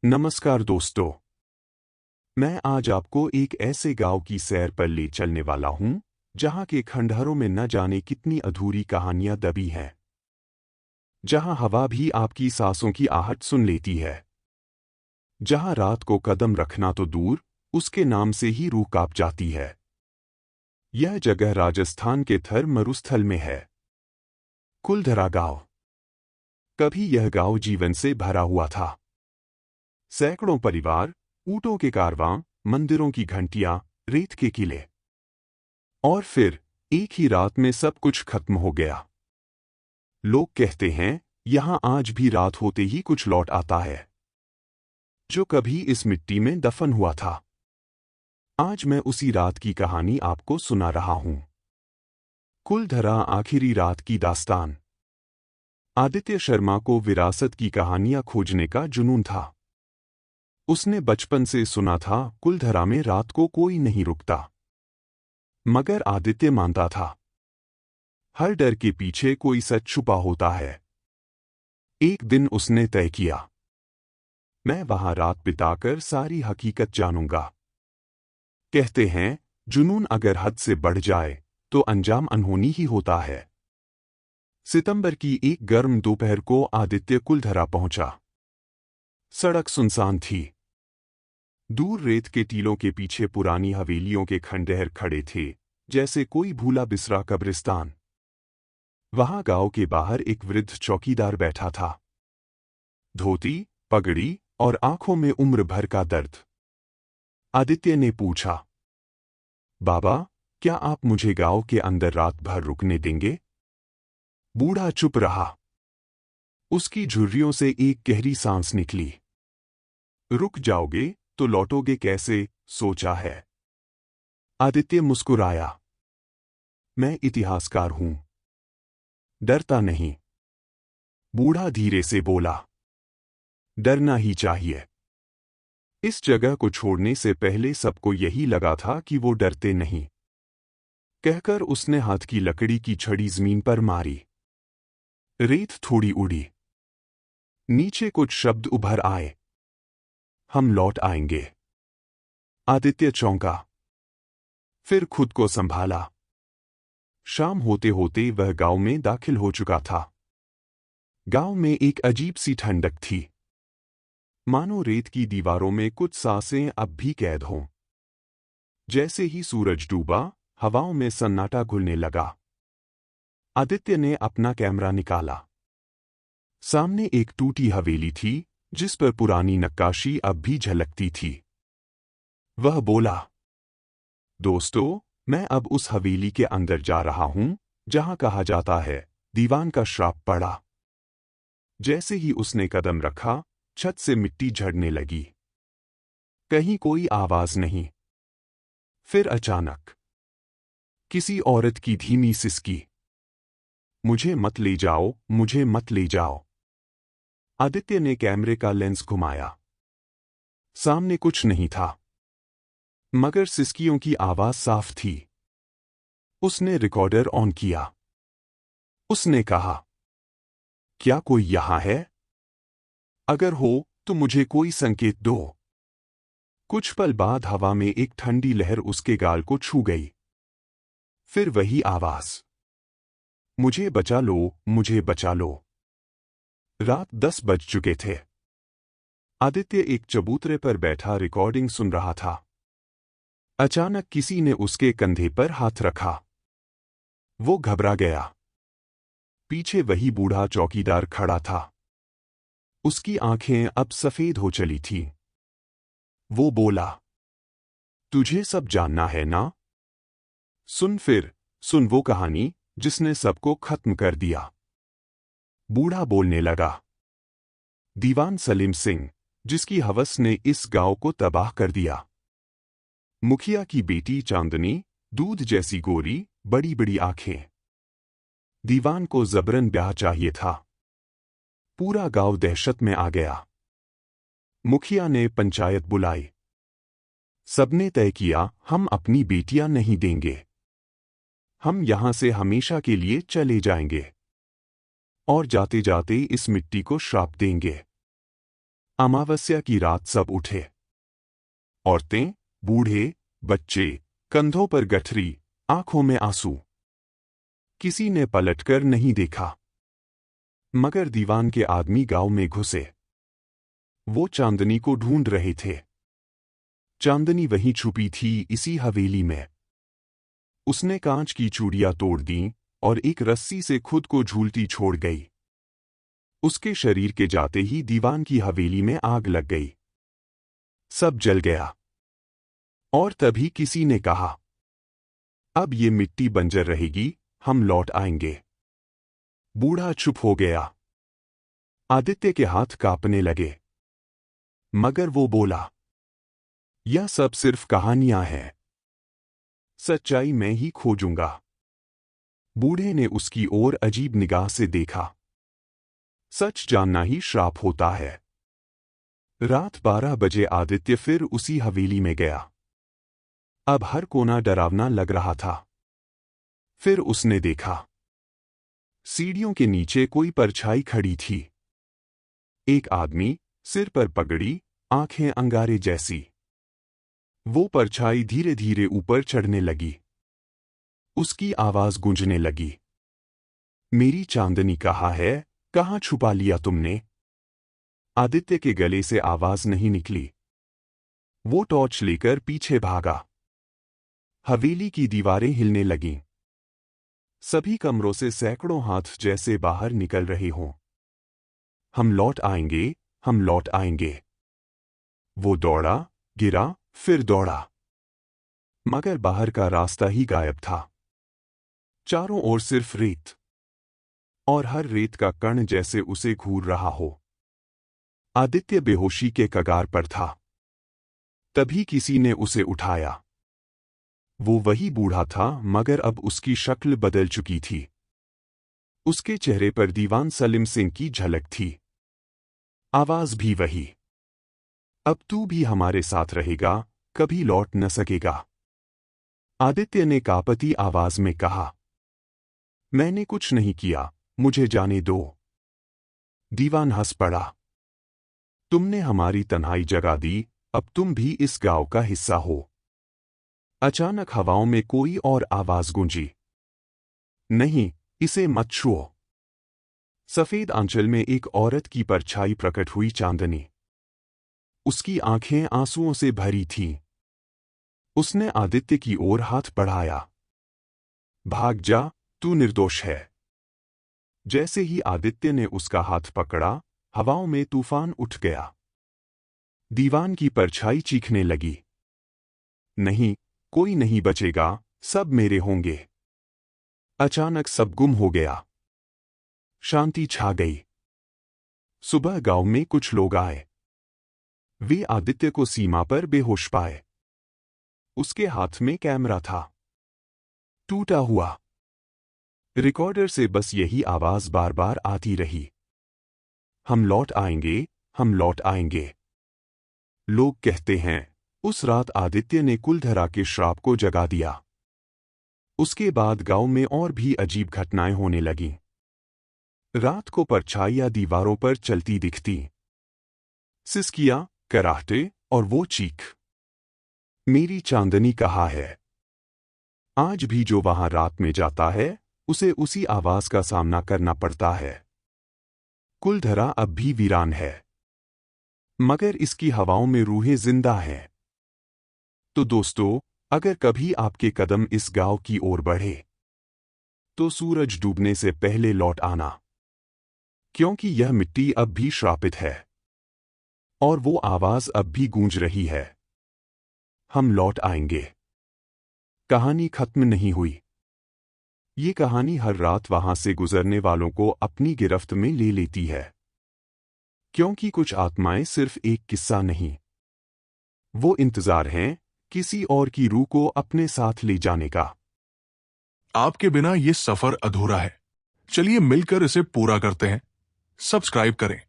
नमस्कार दोस्तों। मैं आज आपको एक ऐसे गांव की सैर पर ले चलने वाला हूं जहां के खंडहरों में न जाने कितनी अधूरी कहानियां दबी हैं, जहां हवा भी आपकी सांसों की आहट सुन लेती है, जहां रात को कदम रखना तो दूर, उसके नाम से ही रूह कांप जाती है। यह जगह राजस्थान के थर मरुस्थल में है, कुलधरा गांव। कभी यह गांव जीवन से भरा हुआ था। सैकड़ों परिवार, ऊँटों के कारवां, मंदिरों की घंटियां, रेत के किले। और फिर एक ही रात में सब कुछ खत्म हो गया। लोग कहते हैं यहां आज भी रात होते ही कुछ लौट आता है, जो कभी इस मिट्टी में दफन हुआ था। आज मैं उसी रात की कहानी आपको सुना रहा हूं। कुलधरा आखिरी रात की दास्तान। आदित्य शर्मा को विरासत की कहानियां खोजने का जुनून था। उसने बचपन से सुना था कुलधरा में रात को कोई नहीं रुकता। मगर आदित्य मानता था, हर डर के पीछे कोई सच छुपा होता है। एक दिन उसने तय किया, मैं वहां रात बिताकर सारी हकीकत जानूंगा। कहते हैं जुनून अगर हद से बढ़ जाए तो अंजाम अनहोनी ही होता है। सितंबर की एक गर्म दोपहर को आदित्य कुलधरा पहुंचा। सड़क सुनसान थी। दूर रेत के टीलों के पीछे पुरानी हवेलियों के खंडहर खड़े थे, जैसे कोई भूला बिसरा कब्रिस्तान। वहां गांव के बाहर एक वृद्ध चौकीदार बैठा था। धोती, पगड़ी और आंखों में उम्र भर का दर्द। आदित्य ने पूछा, बाबा, क्या आप मुझे गांव के अंदर रात भर रुकने देंगे? बूढ़ा चुप रहा। उसकी झुर्रियों से एक गहरी सांस निकली। रुक जाओगे तो लौटोगे कैसे, सोचा है? आदित्य मुस्कुराया, मैं इतिहासकार हूं, डरता नहीं। बूढ़ा धीरे से बोला, डरना ही चाहिए। इस जगह को छोड़ने से पहले सबको यही लगा था कि वो डरते नहीं। कहकर उसने हाथ की लकड़ी की छड़ी जमीन पर मारी। रेत थोड़ी उड़ी। नीचे कुछ शब्द उभर आए, हम लौट आएंगे। आदित्य चौंका, फिर खुद को संभाला। शाम होते होते वह गांव में दाखिल हो चुका था। गांव में एक अजीब सी ठंडक थी, मानो रेत की दीवारों में कुछ सांसें अब भी कैद हों। जैसे ही सूरज डूबा, हवाओं में सन्नाटा घुलने लगा। आदित्य ने अपना कैमरा निकाला। सामने एक टूटी हवेली थी, जिस पर पुरानी नक्काशी अब भी झलकती थी। वह बोला, दोस्तों, मैं अब उस हवेली के अंदर जा रहा हूं, जहां कहा जाता है दीवान का श्राप पड़ा। जैसे ही उसने कदम रखा, छत से मिट्टी झड़ने लगी। कहीं कोई आवाज नहीं। फिर अचानक किसी औरत की धीमी सिसकी, मुझे मत ले जाओ, मुझे मत ले जाओ। आदित्य ने कैमरे का लेंस घुमाया। सामने कुछ नहीं था, मगर सिसकियों की आवाज साफ थी। उसने रिकॉर्डर ऑन किया। उसने कहा, क्या कोई यहां है? अगर हो तो मुझे कोई संकेत दो। कुछ पल बाद हवा में एक ठंडी लहर उसके गाल को छू गई। फिर वही आवाज, मुझे बचा लो, मुझे बचा लो। रात 10 बज चुके थे। आदित्य एक चबूतरे पर बैठा रिकॉर्डिंग सुन रहा था। अचानक किसी ने उसके कंधे पर हाथ रखा। वो घबरा गया। पीछे वही बूढ़ा चौकीदार खड़ा था। उसकी आंखें अब सफेद हो चली थीं। वो बोला, तुझे सब जानना है ना? सुन वो कहानी जिसने सबको खत्म कर दिया। बूढ़ा बोलने लगा, दीवान सलीम सिंह, जिसकी हवस ने इस गांव को तबाह कर दिया। मुखिया की बेटी चांदनी, दूध जैसी गोरी, बड़ी बड़ी आंखें। दीवान को जबरन ब्याह चाहिए था। पूरा गांव दहशत में आ गया। मुखिया ने पंचायत बुलाई। सबने तय किया, हम अपनी बेटियां नहीं देंगे। हम यहां से हमेशा के लिए चले जाएंगे और जाते जाते इस मिट्टी को श्राप देंगे। अमावस्या की रात सब उठे। औरतें, बूढ़े, बच्चे, कंधों पर गठरी, आंखों में आंसू। किसी ने पलटकर नहीं देखा। मगर दीवान के आदमी गांव में घुसे। वो चांदनी को ढूंढ रहे थे। चांदनी वहीं छुपी थी, इसी हवेली में। उसने कांच की चूड़ियां तोड़ दीं और एक रस्सी से खुद को झूलती छोड़ गई। उसके शरीर के जाते ही दीवान की हवेली में आग लग गई। सब जल गया। और तभी किसी ने कहा, अब ये मिट्टी बंजर रहेगी, हम लौट आएंगे। बूढ़ा चुप हो गया। आदित्य के हाथ कांपने लगे। मगर वो बोला, यह सब सिर्फ कहानियां हैं। सच्चाई मैं ही खोजूंगा। बूढ़े ने उसकी ओर अजीब निगाह से देखा। सच जानना ही श्राप होता है। रात 12 बजे आदित्य फिर उसी हवेली में गया। अब हर कोना डरावना लग रहा था। फिर उसने देखा, सीढ़ियों के नीचे कोई परछाई खड़ी थी। एक आदमी, सिर पर पगड़ी, आंखें अंगारे जैसी। वो परछाई धीरे धीरे ऊपर चढ़ने लगी। उसकी आवाज गूंजने लगी, मेरी चांदनी कहाँ है, कहाँ छुपा लिया तुमने? आदित्य के गले से आवाज नहीं निकली। वो टॉर्च लेकर पीछे भागा। हवेली की दीवारें हिलने लगीं। सभी कमरों से सैकड़ों हाथ जैसे बाहर निकल रहे हों। हम लौट आएंगे, हम लौट आएंगे। वो दौड़ा, गिरा, फिर दौड़ा। मगर बाहर का रास्ता ही गायब था। चारों ओर सिर्फ रेत। और हर रेत का कण जैसे उसे घूर रहा हो। आदित्य बेहोशी के कगार पर था। तभी किसी ने उसे उठाया। वो वही बूढ़ा था, मगर अब उसकी शक्ल बदल चुकी थी। उसके चेहरे पर दीवान सलीम सिंह की झलक थी। आवाज भी वही, अब तू भी हमारे साथ रहेगा, कभी लौट न सकेगा। आदित्य ने कांपती आवाज में कहा, मैंने कुछ नहीं किया, मुझे जाने दो। दीवान हंस पड़ा, तुमने हमारी तन्हाई जगा दी, अब तुम भी इस गांव का हिस्सा हो। अचानक हवाओं में कोई और आवाज गूंजी, नहीं, इसे मत छुओ। सफेद आंचल में एक औरत की परछाई प्रकट हुई, चांदनी। उसकी आंखें आंसुओं से भरी थीं। उसने आदित्य की ओर हाथ बढ़ाया, भाग जा, तू निर्दोष है। जैसे ही आदित्य ने उसका हाथ पकड़ा, हवाओं में तूफान उठ गया। दीवान की परछाई चीखने लगी, नहीं, कोई नहीं बचेगा, सब मेरे होंगे। अचानक सब गुम हो गया। शांति छा गई। सुबह गांव में कुछ लोग आए। वे आदित्य को सीमा पर बेहोश पाए। उसके हाथ में कैमरा था, टूटा हुआ। रिकॉर्डर से बस यही आवाज बार बार आती रही, हम लौट आएंगे, हम लौट आएंगे। लोग कहते हैं, उस रात आदित्य ने कुलधरा के श्राप को जगा दिया। उसके बाद गांव में और भी अजीब घटनाएं होने लगीं। रात को परछाइयां दीवारों पर चलती दिखती, सिसकियां, कराहटे और वो चीख, मेरी चांदनी कहाँ है? आज भी जो वहां रात में जाता है, उसे उसी आवाज का सामना करना पड़ता है। कुलधरा अब भी वीरान है, मगर इसकी हवाओं में रूहें जिंदा हैं। तो दोस्तों, अगर कभी आपके कदम इस गांव की ओर बढ़े, तो सूरज डूबने से पहले लौट आना, क्योंकि यह मिट्टी अब भी श्रापित है और वो आवाज अब भी गूंज रही है, हम लौट आएंगे। कहानी खत्म नहीं हुई। ये कहानी हर रात वहां से गुजरने वालों को अपनी गिरफ्त में ले लेती है, क्योंकि कुछ आत्माएं सिर्फ एक किस्सा नहीं, वो इंतजार हैं किसी और की रूह को अपने साथ ले जाने का। आपके बिना ये सफर अधूरा है। चलिए मिलकर इसे पूरा करते हैं। सब्सक्राइब करें।